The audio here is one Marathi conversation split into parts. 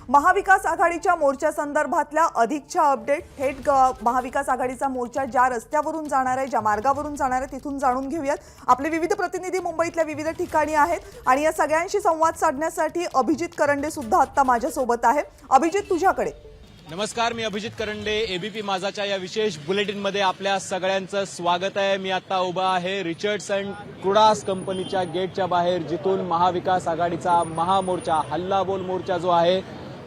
महाविकास आघाडीच्या मोर्चा संदर्भातल्या अधिकच्या अपडेट थेट महाविकास आघाडीचा मोर्चा ज्या रस्त्यावरून जाणार आहे, ज्या मार्गावरून जाणार आहे तिथून जाणून घेऊयात। आपले विविध प्रतिनिधी मुंबईतल्या विविध ठिकाणी आहेत आणि या सगळ्यांशी संवाद साधण्यासाठी अभिजित करंडे सुद्धा आता माझ्या सोबत आहे। अभिजित, तुझ्याकडे। नमस्कार, मी अभिजित करंडे। एबीपी माझाच्या या विशेष बुलेटिन मध्ये आपल्या सगळ्यांचं स्वागत आहे। मी आता उभा आहे रिचर्ड्स अँड क्रुडास कंपनीच्या गेटच्या बाहेर, जिथून महाविकास आघाडीचा महामोर्चा, हल्लाबोल मोर्चा जो आहे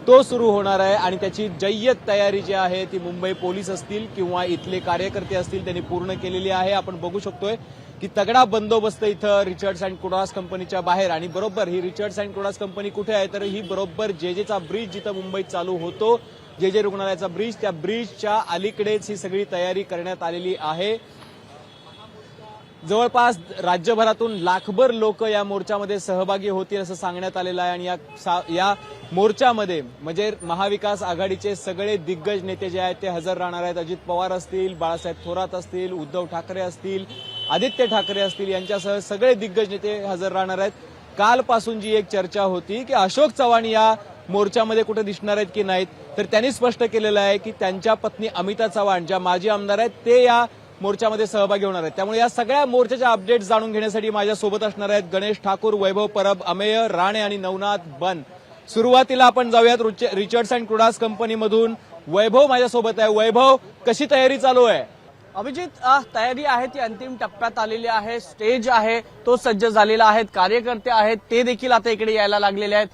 तो सुरू होणार आहे आणि त्याची जय्यत तयारी जी आहे ती मुंबई पोलीस असतील किंवा इथले कार्यकर्ते असतील त्यांनी पूर्ण केलेली आहे। आपण बघू शकतोय की तगडा बंदोबस्त इथं रिचर्ड्स अँड क्रुडास कंपनीच्या बाहेर। आणि बरोबर ही रिचर्ड्स अँड क्रुडास कंपनी कुठे आहे तर ही बरोबर जेजेचा ब्रिज जिथं मुंबईत चालू होतो, जेजे रुग्णालयाचा ब्रिज, त्या ब्रिजच्या अलीकडेच ही सगळी तयारी करण्यात आलेली आहे। जवळपास राज्यभरातून लाखभर लोक या मोर्चामध्ये सहभागी होतील असं सांगण्यात आलेलं आहे। आणि या मोर्चामध्ये म्हणजे महाविकास आघाडीचे सगळे दिग्गज नेते जे आहेत ते हजर राहणार आहेत। अजित पवार असतील, बाळासाहेब थोरात असतील, उद्धव ठाकरे असतील, आदित्य ठाकरे असतील, यांच्यासह सगळे दिग्गज नेते हजर राहणार आहेत। कालपासून जी एक चर्चा होती की अशोक चव्हाण या मोर्चामध्ये कुठे दिसणार आहेत की नाहीत, तर त्यांनी स्पष्ट केलेलं आहे की त्यांच्या पत्नी अमिता चव्हाण ज्या माजी आमदार आहेत ते या मोर्चामध्ये सहभागी होणार आहेत। त्यामुळे या सगळ्या मोर्चाच्या अपडेट्स जाणून घेण्यासाठी माझ्या सोबत असणार आहेत गणेश ठाकूर, वैभव परब, अमेय राणे आणि नवनाथ बन। सुरुवातीला आपण जाऊयात रिचर्ड्स अँड क्रुडास कंपनीमधून। वैभव माझ्यासोबत आहे। वैभव, कशी तयारी चालू आहे? अभिजित, तयारी आहे ती अंतिम टप्प्यात आलेली आहे। स्टेज आहे तो सज्ज झालेला आहे, कार्यकर्ते आहेत ते देखील आता इकडे यायला लागलेले आहेत।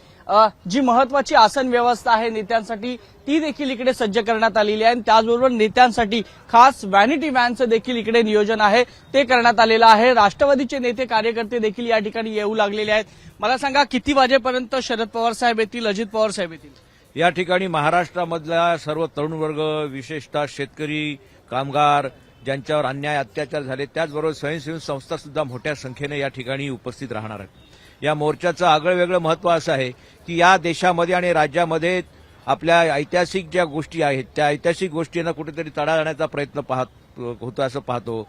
जी महत्वाची आसन व्यवस्था आहे नेत्यांसाठी ती देखील इकडे सज्ज करण्यात आलेली आहे। त्याचबरोबर नेत्यांसाठी खास व्हॅनिटी व्हॅनचं देखील इकडे नियोजन आहे ते करण्यात आलेलं आहे। राष्ट्रवादीचे नेते कार्यकर्ते देखील या ठिकाणी येऊ लागलेले आहेत। मला सांगा, किती वाजेपर्यंत शरद पवार साहेब येतील, अजित पवार साहेब येतील? या ठिकाणी महाराष्ट्रामधला सर्व तरुण वर्ग, विशेषतः शेतकरी, कामगार, ज्यांच्यावर अन्याय अत्याचार झाले, त्याचबरोबर स्वयंसेवी संस्था सुद्धा मोठ्या संख्येने या ठिकाणी उपस्थित राहणार आहेत। या मोर्चाचं आगळंवेगळं महत्व असं आहे की या देशामध्ये आणि राज्यामध्ये आपल्या ऐतिहासिक ज्या गोष्टी आहेत त्या ऐतिहासिक गोष्टींना कुठेतरी तडा जाण्याचा प्रयत्न होतो असं पाहतो।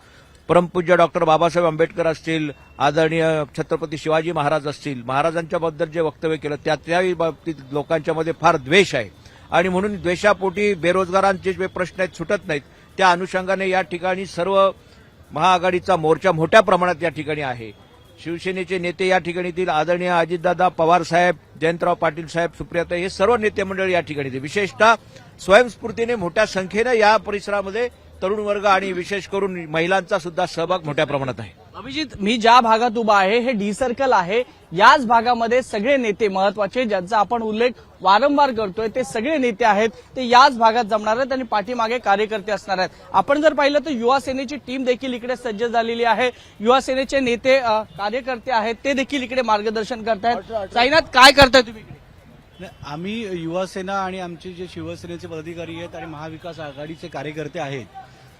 परमपूज्य डॉक्टर बाबासाहेब आंबेडकर असतील, आदरणीय छत्रपती शिवाजी महाराज असतील, महाराजांच्या बद्दल जे वक्तव्य केलं त्याही बाबतीत लोकांच्यामध्ये फार द्वेष आहे आणि म्हणून द्वेषापोटी बेरोजगारांचे जे प्रश्न आहेत सुटत नाहीत। त्या अनुषंगाने या ठिकाणी सर्व महाआघाडीचा मोर्चा मोठ्या प्रमाणात या ठिकाणी आहे। शिवसेनेचे नेते या ठिकाणी येतील, आदरणीय अजितदादा पवार साहेब, जयंतराव पाटील साहेब, सुप्रियाता, हे सर्व नेते मंडळी या ठिकाणी येतील। विशेषतः स्वयंस्फूर्तीने मोठ्या संख्येने या परिसरामध्ये तरुण वर्ग आणि विशेष करून महिलांचा सुद्धा सहभाग मोठ्या प्रमाणात आहे। अभिजित, मी ज्या भागात उभा आहे हे डी सर्कल आहे। याच भागामध्ये सगळे नेते महत्वाचे ज्यांचा आपण उल्लेख वारंवार करतोय ते सगळे नेते आहेत ते याच भागात जमणार आहेत आणि पाठीमागे कार्यकर्ते असणार आहेत। आपण जर पाहिलं तर युवा सेनेची टीम देखील इकडे सज्ज झालेली आहे। युवा सेनेचे नेते कार्यकर्ते आहेत ते देखील इकडे मार्गदर्शन करतायत। साईनाथ, काय करताय तुम्ही इकडे? आम्ही युवा सेना आणि आमचे जे शिवसेनेचे पदाधिकारी आहेत आणि महाविकास आघाडीचे कार्यकर्ते आहेत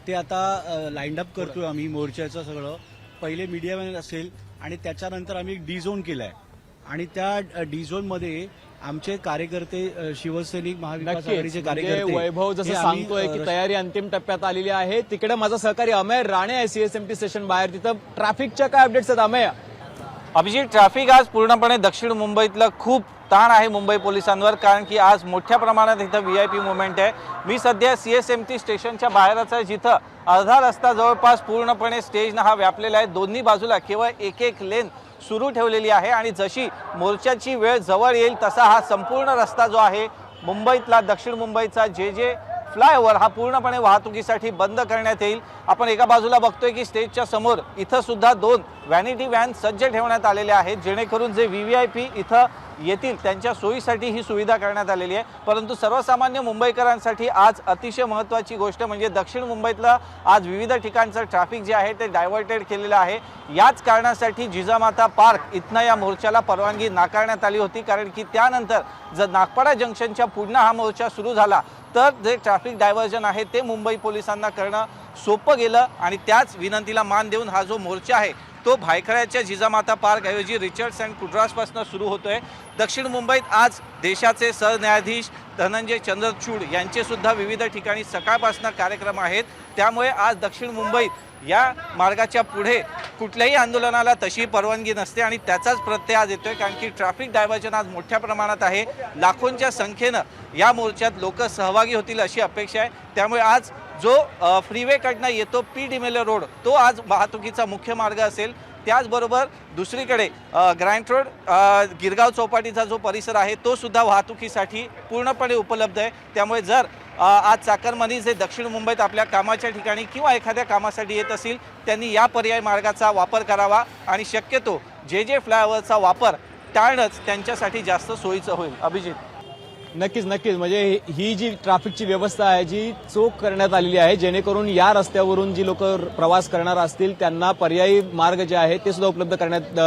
ते आता लाईन अप करतोय आम्ही मोर्चाचं सगळं। पहिले मीडियामॅन असेल आणि त्याच्यानंतर आम्ही एक डी झोन केलाय आणि त्या डी झोन मध्ये आमचे कार्यकर्ते, शिवसैनिक, महाविकास आघाडीचे कार्यकर्ते। वैभव जसं सांगतोय की तयारी अंतिम टप्प्यात आलेली आहे, तिकडे माझा सहकारी अमेय राणे आहे सीएसएमटी स्टेशन बाहेर। तिथं ट्रॅफिकच्या काय अपडेट्स आहेत अमेय? अभिजित, ट्रॅफिक आज पूर्णपणे दक्षिण मुंबईतलं खूप ताण आहे मुंबई पोलिसांवर, कारण की आज मोठ्या प्रमाणात इथं व्हीआयपी मुवमेंट आहे। मी सध्या सीएसएमटी स्टेशनच्या बाहेरच आहे, जिथं अर्धा रस्ता जवळपास पूर्णपणे स्टेजनं हा व्यापलेला आहे। दोन्ही बाजूला केवळ एक एक लेन सुरू ठेवलेली आहे आणि जशी मोर्चाची वेळ जवळ येईल तसा हा संपूर्ण रस्ता जो आहे मुंबईतला, दक्षिण मुंबईचा जे फ्लायओव्हर हा पूर्णपणे वाहतुकीसाठी बंद करण्यात येईल। आपण एका बाजूला बघतोय की स्टेजच्या समोर इथं सुद्धा 2 व्हॅनिटी व्हॅन सज्ज ठेवण्यात आलेले आहेत, जेणेकरून जे व्हीव्हीआयपी इथं येतील त्यांच्या सोयीसाठी ही सुविधा करण्यात आलेली आहे। परंतु सर्वसामान्य मुंबईकरांसाठी आज अतिशय महत्त्वाची गोष्ट म्हणजे दक्षिण मुंबईतलं आज विविध ठिकाणचं ट्रॅफिक जे आहे ते डायव्हर्टेड केलेलं आहे। याच कारणासाठी जिजामाता पार्क इथनं या मोर्चाला परवानगी नाकारण्यात आली होती, कारण की त्यानंतर जर नागपाडा जंक्शनच्या पुढनं हा मोर्चा सुरू झाला तर जे ट्रॅफिक डायव्हर्जन आहे ते मुंबई पोलिसांना करणं सोपं गेलं आणि त्याच विनंतीला मान देऊन हा जो मोर्चा आहे तो भायखळ्याच्या जिजामाता पार्क ऐवजी रिचर्ड्स अँड क्रुडासपासून सुरू होतोय। दक्षिण मुंबईत आज देशाचे सरन्यायाधीश धनंजय चंद्रचूड यांचे सुद्धा विविध ठिकाणी सकाळपासून कार्यक्रम आहेत। त्यामुळे आज दक्षिण मुंबईत या मार्गाच्या पुढे कुठल्याही आंदोलनाला तशी परवानगी नसते आणि त्याचाच प्रत्यय आज येतोय, कारण की ट्रॅफिक डायव्हर्जन आज मोठ्या प्रमाणात आहे. लाखोंच्या संख्येनं या मोर्चात लोक सहभागी होतील अशी अपेक्षा आहे. त्यामुळे आज जो फ्रीवेकडनं येतो पी डिमेलो रोड तो आज वाहतुकीचा मुख्य मार्ग असेल. त्याचबरोबर दुसरीकडे ग्रँट रोड गिरगाव चौपाटीचा जो परिसर आहे तो सुद्धा वाहतुकीसाठी पूर्णपणे उपलब्ध आहे. त्यामुळे जर आज चाकरमानी जे दक्षिण मुंबईत आपल्या कामाच्या ठिकाणी किंवा एखाद्या कामासाठी येत असतील त्यांनी या पर्याय मार्गाचा वापर करावा आणि शक्यतो जे फ्लायओव्हरचा वापर टाळणंच त्यांच्यासाठी जास्त सोयीचं होईल. अभिजित. नक्कीच नक्कीच, म्हणजे ही जी ट्रॅफिकची व्यवस्था आहे जी चोख करण्यात आलेली आहे, जेणेकरून या रस्त्यावरून जी लोक प्रवास करणार असतील त्यांना पर्यायी मार्ग जे आहेत ते सुद्धा उपलब्ध करण्यात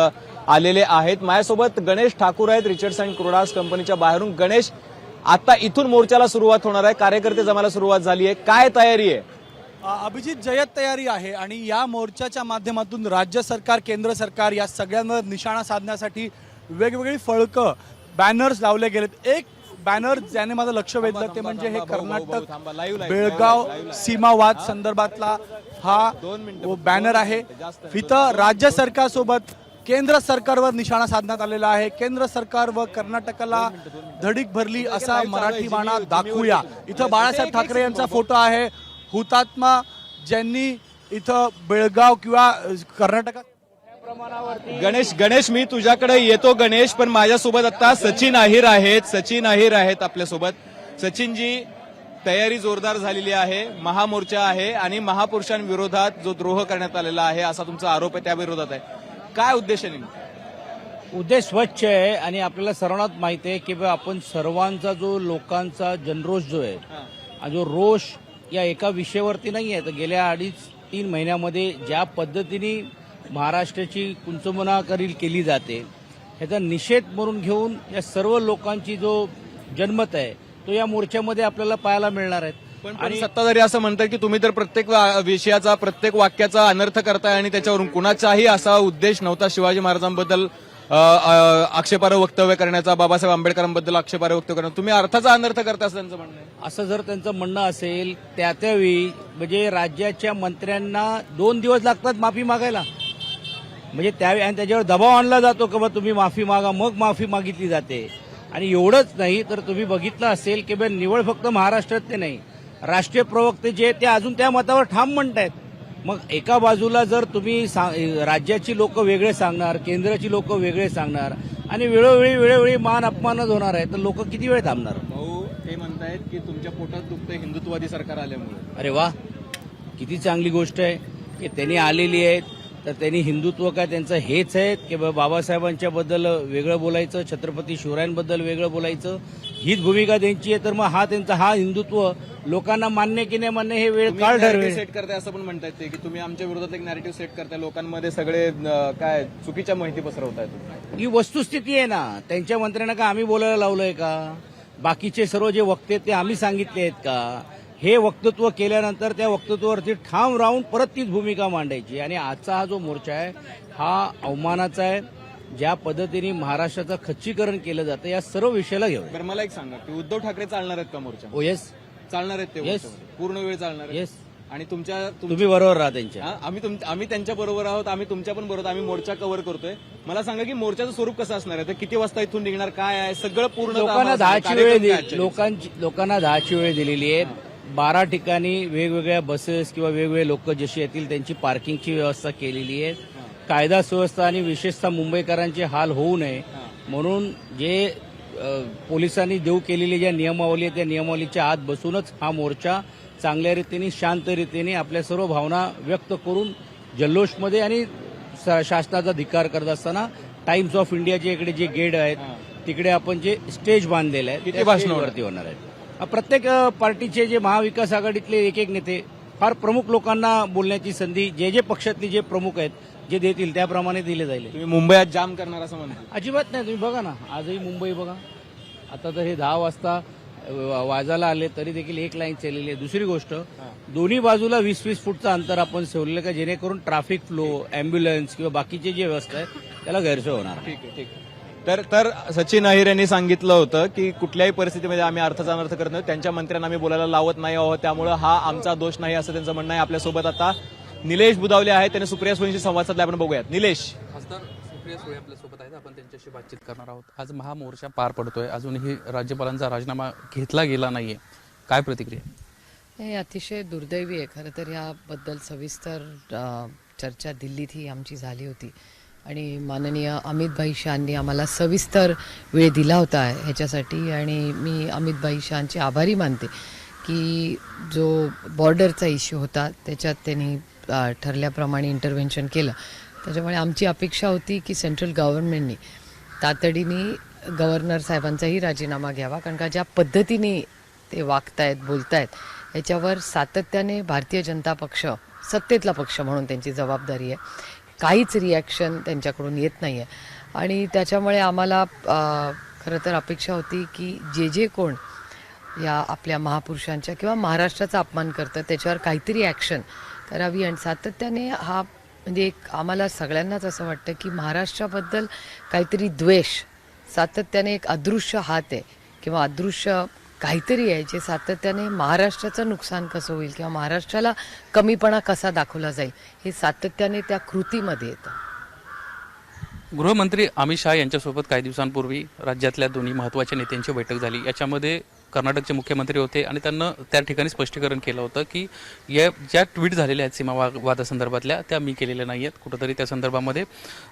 आलेले आहेत. माझ्यासोबत गणेश ठाकूर आहेत, रिचर्ड्स अँड क्रुडास कंपनीच्या बाहेरून. गणेश, आता इथून मोर्चाला सुरुवात होणार आहे, कार्यकर्ते जमायला सुरुवात झाली आहे, काय तयारी आहे? अभिजित, जय्यत तयारी आहे आणि या मोर्चाच्या माध्यमातून राज्य सरकार, केंद्र सरकार या सगळ्यांवर निशाणा साधण्यासाठी वेगवेगळी फळकं, बॅनर्स लावले गेलेत. एक बॅनर ज्याने माझं लक्ष वेधलं ते म्हणजे हे कर्नाटक बेळगाव सीमावाद संदर्भातला हा बॅनर आहे. इथं राज्य सरकारसोबत केंद्र सरकारवर निशाणा साधण्यात आलेला आहे. केंद्र सरकार व कर्नाटकाला धडीक भरली असा मराठी बाणा दाखवूया. इथं बाळासाहेब ठाकरे यांचा फोटो आहे, हुतात्मा ज्यांनी इथं बेळगाव किंवा कर्नाटकात. गणेश मी तुझ्याकडे येतो गणेश, पण माझ्यासोबत आता सचिन अहिर आहेत आपल्यासोबत. सचिनजी, तयारी जोरदार झालेली आहे, महामोर्चा आहे आणि महापुरुषांविरोधात जो द्रोह करण्यात आलेला आहे असा तुमचा आरोप आहे, त्या विरोधात आहे. काय उद्देश आहे? उद्देश स्वच्छ आहे आणि आपल्याला सर्वांनाच माहिती आहे की आपण सर्वांचा जो लोकांचा जनरोष जो आहे, जो रोष या एका विषयावरती नाही आहे. तर गेल्या 2.5-3 महिन्यामध्ये ज्या पद्धतीने महाराष्ट्राची कुंचमनाकरील केली जाते ह्याचा निषेध म्हणून घेऊन या सर्व लोकांची जो जनमत आहे तो या मोर्चामध्ये आपल्याला पाहायला मिळणार आहे. आणि सत्ताधारी असं म्हणतात की तुम्ही तर प्रत्येक विषयाचा, प्रत्येक वाक्याचा अनर्थ करताय आणि त्याच्यावरून कुणाचाही असा उद्देश नव्हता शिवाजी महाराजांबद्दल आक्षेपार्ह वक्तव्य करण्याचा, बाबासाहेब आंबेडकरांबद्दल आक्षेपार्ह वक्तव्य करण्याचा, तुम्ही अर्थाचा अनर्थ करता असं त्यांचं म्हणणं आहे. असं जर त्यांचं म्हणणं असेल त्यावेळी म्हणजे राज्याच्या मंत्र्यांना 2 दिवस लागतात माफी मागायला, म्हणजे त्यावेळी आणि त्याच्यावर दबाव आणला जातो की बा तुम्ही माफी मागा, मग माफी मागितली जाते. आणि एवढंच नाही तर तुम्ही बघितलं असेल की बा निवड फक्त महाराष्ट्रातले नाही, राष्ट्रीय प्रवक्ते जे ते अजून त्या मतावर ठाम म्हणतायत. मग एका बाजूला जर तुम्ही राज्याची लोक वेगळे सांगणार, केंद्राची लोक वेगळे सांगणार आणि वेळोवेळी मान अपमानच होणार आहे, तर लोक किती वेळ थांबणार? भाऊ, ते म्हणतायत की तुमच्या पोटात दुखतंय हिंदुत्ववादी सरकार आल्यामुळे. अरे वा, किती चांगली गोष्ट आहे की त्यांनी आलेली आहेत. तर त्यांनी हिंदुत्व काय त्यांचं हेच आहे की बाबासाहेबांच्या बद्दल वेगळं बोलायचं, छत्रपती शिवरायांबद्दल वेगळं बोलायचं, हीच भूमिका त्यांची आहे. तर मग हा हिंदुत्व लोकांना मान्य की नाही मान्य हे वेळ काळ ठरवेल. सेट करताय असं पण म्हणतायत ते की तुम्ही आमच्या विरोधात एक नॅरेटिव्ह सेट करताय, लोकांमध्ये सगळे काय चुकीच्या माहिती पसरवताय. ही वस्तुस्थिती आहे ना. त्यांच्या मंत्र्यांना का आम्ही बोलायला लावलंय का? बाकीचे सर्व जे वक्ते ते आम्ही सांगितले आहेत का? हे वक्तृत्व केल्यानंतर त्या वक्तृत्वावरती ठाम राहून परत तीच भूमिका मांडायची. आणि आजचा हा जो मोर्चा आहे हा अवमानाचा आहे. ज्या पद्धतीने महाराष्ट्राचं खच्चीकरण केलं जातं या सर्व विषयाला घेऊन. बरं, मला एक सांगा की उद्धव ठाकरे चालणार आहेत का मोर्चा? ओ येस, चालणार आहेत ते Yes. मोर्चामध्ये? पूर्ण वेळ चालणार आहेत? येस. आणि तुम्ही बरोबर राहा त्यांच्या. आम्ही त्यांच्या बरोबर आहोत, आम्ही तुमच्या पण बरोबर, आम्ही मोर्चा कव्हर करतोय. मला सांगा की मोर्चाचं स्वरूप कसं असणार आहे, तर किती वाजता इथून निघणार, काय आहे सगळं पूर्ण लोकांना 10ची वेळ लोकांना 10ची वेळ दिलेली आहे. 12 ठिकाणी वेगवेगळ्या बसेस किंवा वेगवेगळे लोक जशी येतील त्यांची पार्किंगची व्यवस्था केलेली आहे. कायदा सुव्यवस्था आणि विशेषतः मुंबईकरांचे हाल होऊ नये म्हणून जे पोलिसांनी देऊ केलेली ज्या नियमावली आहे त्या नियमावलीच्या आत बसूनच हा मोर्चा चांगल्या रीतीने, शांत रीतीने आपल्या सर्व भावना व्यक्त करून जल्लोषमध्ये आणि शासनाचा धिक्कार करत असताना टाइम्स ऑफ इंडियाचे इकडे जे गेट आहेत तिकडे आपण जे स्टेज बांधलेलं आहे किती भाषणावरती होणार आहेत. प्रत्येक पार्टीचे जे महाविकास आघाडीतले एक नेते फार प्रमुख लोकांना बोलण्याची संधी जे पक्षातले जे प्रमुख आहेत जे देतील त्याप्रमाणे दिले जाईल. तुम्ही मुंबईत जाम करणार असं म्हणता? अजिबात नाही. तुम्ही बघा ना, आजही मुंबई बघा. आता तर हे 10 वाजता वाजायला आले तरी देखील एक लाईन चाललेली आहे. दुसरी गोष्ट, दोन्ही बाजूला 20-20 फूटचं अंतर आपण ठेवलेलं का जेणेकरून ट्रॅफिक फ्लो, अँब्युलन्स किंवा बाकीची जी व्यवस्था आहे त्याला गैरसोय होणार. ठीक आहे, ठीक आहे. तर सचिन अहिर यांनी सांगितलं होतं की कुठल्याही परिस्थितीमध्ये आम्ही अर्थाचा अनर्थ करत नाही, त्यांच्या मंत्र्यांना आम्ही बोलायला लावत नाही आहोत, त्यामुळे हा आमचा दोष नाही असं त्यांचं म्हणणं आहे. आपल्यासोबत आता निलेश बुदावले आहेत, त्यांनी सुप्रिया सुळेंशी संवाद साधला. आपण बघूयात. निलेश, खासदार सुप्रिया सुळे आपल्यासोबत आहेत, आपण त्यांच्याशी बातचीत करणार आहोत. आज महामोर्चा पार पडतोय, अजूनही राज्यपालांचा राजीनामा घेतला गेला नाहीये, काय प्रतिक्रिया? हे अतिशय दुर्दैवी आहे. खरं तर याबद्दल सविस्तर चर्चा दिल्लीतही आमची झाली होती आणि माननीय अमितभाई शहांनी आम्हाला सविस्तर वेळ दिला होता ह्याच्यासाठी आणि मी अमितभाई शहांचे आभारी मानते की जो बॉर्डरचा इश्यू होता त्याच्यात त्यांनी ठरल्याप्रमाणे इंटरव्हेन्शन केलं. त्याच्यामुळे आमची अपेक्षा होती की सेंट्रल गव्हर्नमेंटनी तातडीने गव्हर्नर साहेबांचाही राजीनामा घ्यावा, कारण का ज्या पद्धतीने ते वागतायत बोलतायत याच्यावर सातत्याने भारतीय जनता पक्ष सत्तेतला पक्ष म्हणून त्यांची जबाबदारी आहे. काहीच रिॲक्शन त्यांच्याकडून येत नाही आहे आणि त्याच्यामुळे आम्हाला खरं तर अपेक्षा होती की जे कोण या आपल्या महापुरुषांच्या किंवा महाराष्ट्राचा अपमान करतं त्याच्यावर काहीतरी ॲक्शन करावी. आणि सातत्याने हा म्हणजे एक आम्हाला सगळ्यांनाच असं वाटतं की महाराष्ट्राबद्दल काहीतरी द्वेष सातत्याने एक अदृश्य हात आहे किंवा अदृश्य काहीतरी आहे जे सातत्याने महाराष्ट्राचं नुकसान कसं होईल किंवा महाराष्ट्राला कमीपणा कसा दाखवला जाईल हे सातत्याने त्या कृतीमध्ये येतं. गृहमंत्री अमित शहा यांच्यासोबत काही दिवसांपूर्वी राज्यातल्या दोन्ही महत्त्वाच्या नेत्यांची बैठक झाली. याच्यामध्ये कर्नाटकचे मुख्यमंत्री होते आणि त्यांना त्या ठिकाणी स्पष्टीकरण केलं होतं की या ज्या ट्विट झालेल्या आहेत सीमावादासंदर्भातल्या त्या मी केलेल्या नाही आहेत, कुठंतरी त्या संदर्भामध्ये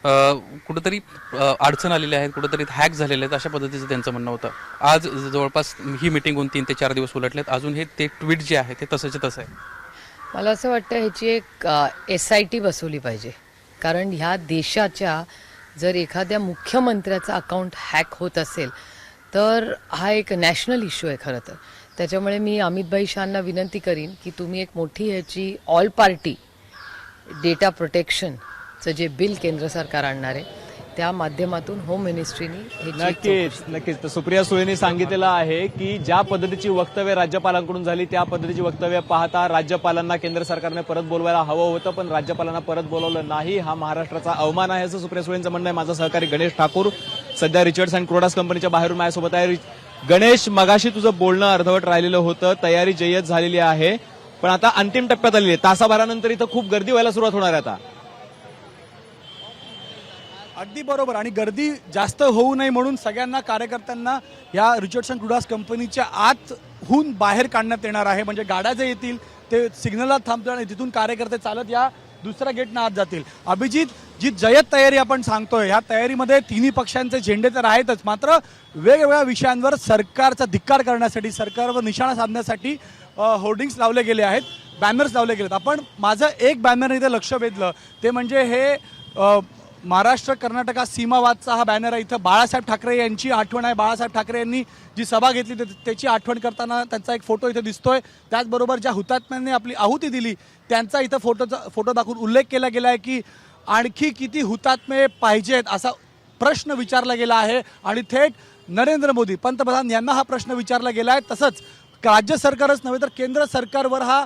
कुठंतरी अडचण आलेल्या आहेत, कुठंतरी हॅक झालेले आहेत, अशा पद्धतीचं त्यांचं म्हणणं होतं. आज जवळपास ही मिटिंग होऊन 3 ते 4 दिवस उलटलेत, अजून हे ते ट्विट जे आहे ते तसंच तसं आहे. मला असं वाटतं ह्याची एक SIT बसवली पाहिजे, कारण ह्या देशाच्या जर एखाद्या मुख्यमंत्र्याचं अकाउंट हॅक होत असेल तर हा एक नॅशनल इश्यू आहे खरं तर. त्याच्यामुळे मी अमितभाई शहांना विनंती करीन की तुम्ही एक मोठी ह्याची ऑल पार्टी डेटा प्रोटेक्शनचं जे बिल केंद्र सरकार आणणार आहे त्या माध्यमातून होम मिनिस्ट्रीनी नक्कीच तर सुप्रिया सुळेंनी सांगितलेलं आहे की ज्या पद्धतीची वक्तव्य राज्यपालांकडून झाली त्या पद्धतीची वक्तव्य पाहता राज्यपालांना केंद्र सरकारने परत बोलवायला हवं होतं, पण राज्यपालांना परत बोलवलं नाही. हा महाराष्ट्राचा अवमान आहे असं सुप्रिया सुळेंचं म्हणणं आहे. माझा सहकारी गणेश ठाकूर सध्या रिचर्ड्स अँड क्रोडास कंपनीच्या बाहेरून माझ्यासोबत आहे. गणेश, मगाशी तुझं बोलणं अर्धवट राहिलेलं होतं, तयारी जय्यत झालेली आहे पण आता अंतिम टप्प्यात आलेली आहे. तासाभरानंतर इथं खूप गर्दी व्हायला सुरुवात होणार आहे आता. अगदी बरोबर, आणि गर्दी जास्त होऊ नये म्हणून सगळ्यांना कार्यकर्त्यांना या रिचर्ड्स अँड क्रुडास कंपनीच्या आतहून बाहेर काढण्यात येणार आहे. म्हणजे गाड्या जे येतील ते सिग्नलला थांबतील आणि तिथून कार्यकर्ते चालत या दुसऱ्या गेटनं आत जातील. अभिजित, जी जय्यत तयारी आपण सांगतोय ह्या तयारीमध्ये तिन्ही पक्षांचे झेंडे तर आहेतच, मात्र वेगवेगळ्या विषयांवर सरकारचा धिक्कार करण्यासाठी सरकारवर निशाणा साधण्यासाठी होर्डिंग्स लावले गेले आहेत, बॅनर्स लावले गेलेत. आपण माझं एक बॅनर इथे लक्ष वेधलं ते म्हणजे हे महाराष्ट्र कर्नाटका सीमावादचा हा बॅनर आहे. इथं बाळासाहेब ठाकरे यांची आठवण आहे. बाळासाहेब ठाकरे यांनी जी सभा घेतली त्याची आठवण करताना त्यांचा एक फोटो इथे दिसतोय. त्याचबरोबर ज्या हुतात्म्यांनी आपली आहुती दिली त्यांचा इथं फोटो दाखवून उल्लेख केला गेला आहे की आणखी किती हुतात्मे पाहिजेत असा प्रश्न विचारला गेला आहे आणि थेट नरेंद्र मोदी पंतप्रधान यांना हा प्रश्न विचारला गेला आहे. तसंच राज्य सरकारच नव्हे तर केंद्र सरकारवर हा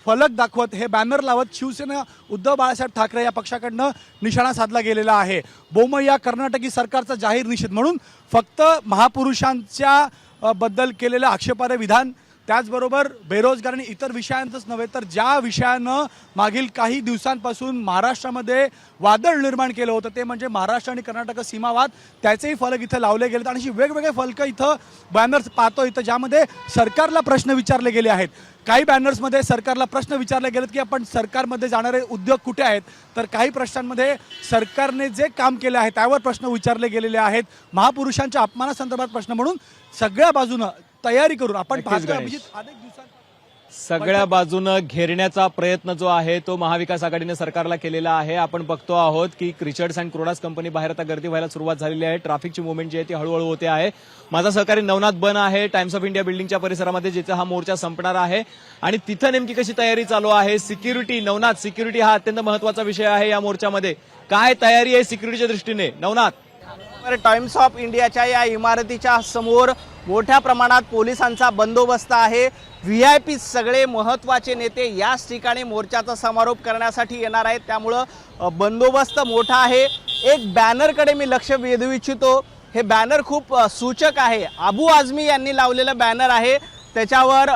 फलक दाखवत हे बॅनर लावत शिवसेना उद्धव बाळासाहेब ठाकरे या पक्षाकडनं निशाणा साधला गेलेला आहे. बोमय्या कर्नाटकी सरकारचा जाहीर निषेध म्हणून फक्त महापुरुषांच्या बद्दल केलेलं आक्षेपार्ह विधान, त्याचबरोबर बेरोजगार आणि इतर विषयांचंच नव्हे तर ज्या विषयानं मागील काही दिवसांपासून महाराष्ट्रामध्ये वादळ निर्माण केलं होतं ते म्हणजे महाराष्ट्र आणि कर्नाटक सीमावाद, त्याचेही फलक इथं लावले गेलेत. आणि अशी वेगवेगळे फलकं इथं बॅनर्स पाहतो इथं ज्यामध्ये सरकारला प्रश्न विचारले गेले आहेत. काही बॅनर्समध्ये सरकारला प्रश्न विचारले गेलेत की आपण सरकारमध्ये जाणारे उद्योग कुठे आहेत, तर काही प्रश्नांमध्ये सरकारने जे काम केले आहे त्यावर प्रश्न विचारले गेलेले आहेत. महापुरुषांच्या अपमानासंदर्भात प्रश्न म्हणून सगळ्या बाजूनं तयारी करून आपण पाहतो अभिजित अनेक दिवसांत सगळ्या बाजूनं घेरण्याचा प्रयत्न जो आहे तो महाविकास आघाडीने सरकारला केलेला आहे. आपण बघतो आहोत की रिचर्ड्स अँड क्रोडास कंपनी बाहेर आता गर्दी व्हायला सुरुवात झालेली आहे. ट्रॅफिकची मुवमेंट जी आहे ती हळूहळू होते आहे. माझा सहकारी नवनाथ बन आहे टाइम्स ऑफ इंडिया बिल्डिंगच्या परिसरामध्ये जिथे हा मोर्चा संपणार आहे आणि तिथं नेमकी कशी तयारी चालू आहे. सिक्युरिटी, नवनाथ, सिक्युरिटी हा अत्यंत महत्वाचा विषय आहे या मोर्चामध्ये. काय तयारी आहे सिक्युरिटीच्या दृष्टीने नवनाथ? टाइम्स ऑफ इंडियाच्या या इमारतीच्या समोर मोठ्या प्रमाणात पोलिसांचा बंदोबस्त आहे. VIP सगळे महत्त्वाचे नेते याच ठिकाणी मोर्चाचा समारोप करण्यासाठी येणार आहेत, त्यामुळं बंदोबस्त मोठा आहे. एक बॅनरकडे मी लक्ष वेधू इच्छितो. हे बॅनर खूप सूचक आहे. अबू आझमी यांनी लावलेलं बॅनर आहे. त्याच्यावर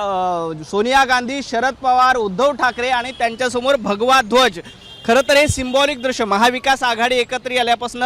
सोनिया गांधी, शरद पवार, उद्धव ठाकरे आणि त्यांच्यासमोर भगवा ध्वज. खरं तर हे सिम्बॉलिक दृश्य, महाविकास आघाडी एकत्र आल्यापासून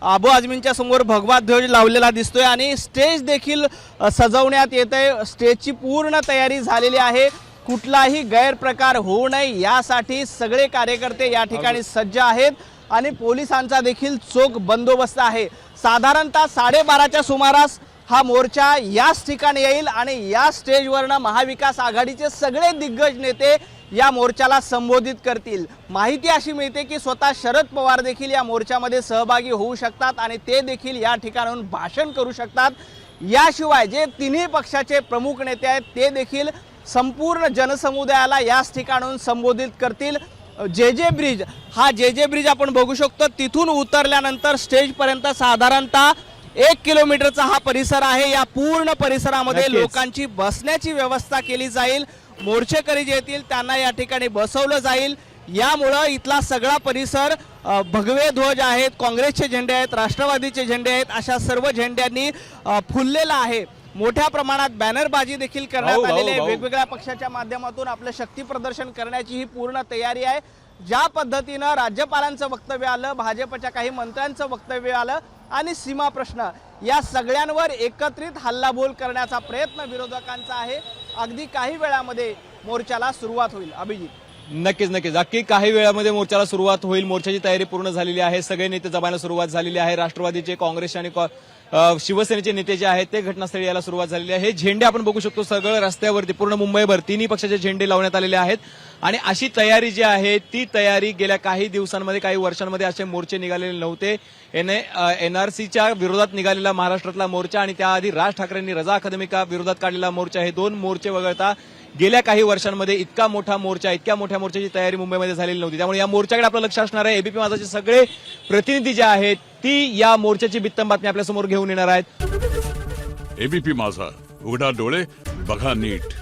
अबू आझमींच्या समोर भगवा ध्वज लावलेला दिसतोय आणि स्टेज देखील सजवण्यात येत आहे. स्टेजची पूर्ण तयारी झालेली आहे. कुठलाही गैरप्रकार होऊ नये यासाठी सगळे कार्यकर्ते या ठिकाणी सज्ज आहेत आणि पोलिसांचा देखील चोख बंदोबस्त आहे. साधारणतः 12:30च्या सुमारास हा मोर्चा याच ठिकाणी येईल आणि या स्टेजवरनं महाविकास आघाडीचे सगळे दिग्गज नेते या मोर्चाला संबोधित करतील. माहिती अशी मिळते की स्वतः शरद पवार देखील या मोर्चामध्ये सहभागी होऊ शकतात आणि ते देखील या ठिकाणाहून भाषण करू शकतात. याशिवाय जे तिन्ही पक्षाचे प्रमुख नेते आहेत ते देखील संपूर्ण जनसमुदायाला याच ठिकाणाहून संबोधित करतील. जे ब्रिज, हा जे ब्रिज आपण बघू शकतो. तिथून उतरल्यानंतर स्टेजपर्यंत साधारणतः 1 किलोमीटरचा हा परिसर आहे. या पूर्ण परिसरामध्ये नक्कीच. लोकांची बसण्याची व्यवस्था केली जाईल. मोर्चेकरी जे येतील त्यांना या ठिकाणी बसवलं जाईल. यामुळं इथला सगळा परिसर भगवे ध्वज आहेत, काँग्रेसचे झेंडे आहेत, राष्ट्रवादीचे झेंडे आहेत, अशा सर्व झेंड्यांनी फुललेला आहे. मोठ्या प्रमाणात बॅनरबाजी देखील करण्यात आलेली आहे. वेगवेगळ्या पक्षाच्या माध्यमातून आपलं शक्ती प्रदर्शन करण्याची ही पूर्ण तयारी आहे. ज्या पद्धतीनं राज्यपालांचं वक्तव्य आलं, भाजपच्या काही मंत्र्यांचं वक्तव्य आलं आणि सीमा प्रश्न, या सगळ्यांवर एकत्रित हल्लाबोल करण्याचा प्रयत्न विरोधकांचा आहे. अगदी काही वेळामध्ये मोर्चाला सुरुवात होईल. अभिजित. नक्कीच नक्कीच अगदी काही वेळामध्ये मोर्चाला सुरुवात होईल. मोर्चाची तयारी पूर्ण झालेली आहे. सगळे नेते जमायला सुरुवात झालेली आहे. राष्ट्रवादीचे, काँग्रेसचे आणि शिवसेनेचे नेते जे आहेत ते घटनास्थळी यायला सुरुवात झालेली आहे. हे झेंडे आपण बघू शकतो सगळं रस्त्यावरती पूर्ण मुंबईभर तिन्ही पक्षाचे झेंडे लावण्यात आलेले आहेत आणि अशी तयारी जी आहे ती तयारी गेल्या काही दिवसांमध्ये, काही वर्षांमध्ये असे मोर्चे निघालेले नव्हते. NRCच्या विरोधात निघालेला महाराष्ट्रातला मोर्चा आणि त्याआधी राज ठाकरेंनी रजा अकादमीका विरोधात काढलेला मोर्चा, हे 2 मोर्चे वगळता गेल्या काही वर्षांमध्ये इतका मोठा मोर्चा, इतक्या मोठ्या मोर्चाची तयारी मुंबईमध्ये झालेली नव्हती. त्यामुळे या मोर्चाकडे आपलं लक्ष असणार आहे. एबीपी माझाचे सगळे प्रतिनिधी जे आहेत ती या मोर्चाची बित्तम बातमी आपल्यासमोर घेऊन येणार आहेत. एबीपी माझा, उघडा डोळे बघा नीट.